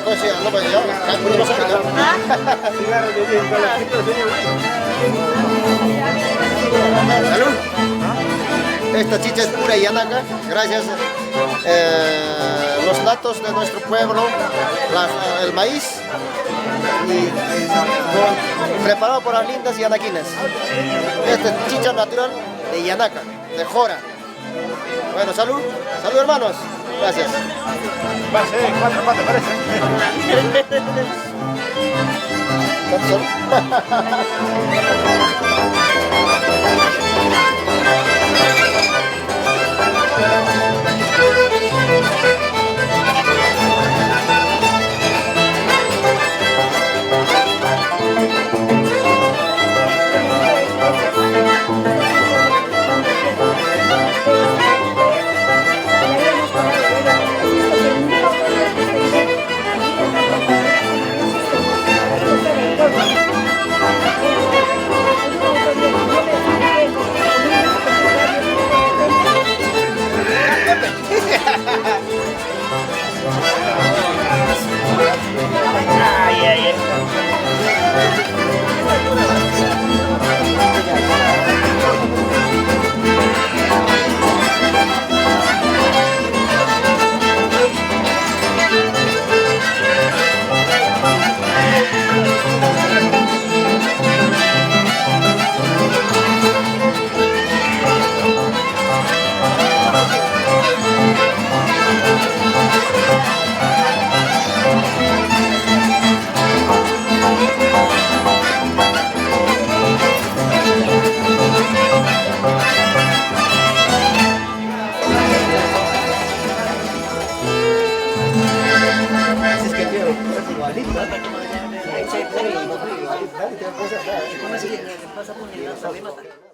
pues sí, no, pues yo, no sé, Salud. Esta chicha es pura Yanaca, gracias. Los datos de nuestro pueblo, el maíz, y preparado por las lindas yanaquinas. Esta es chicha natural de Yanaca, de Jora. Bueno, salud, salud hermanos, gracias. Base de 4 patas parece. Igualito.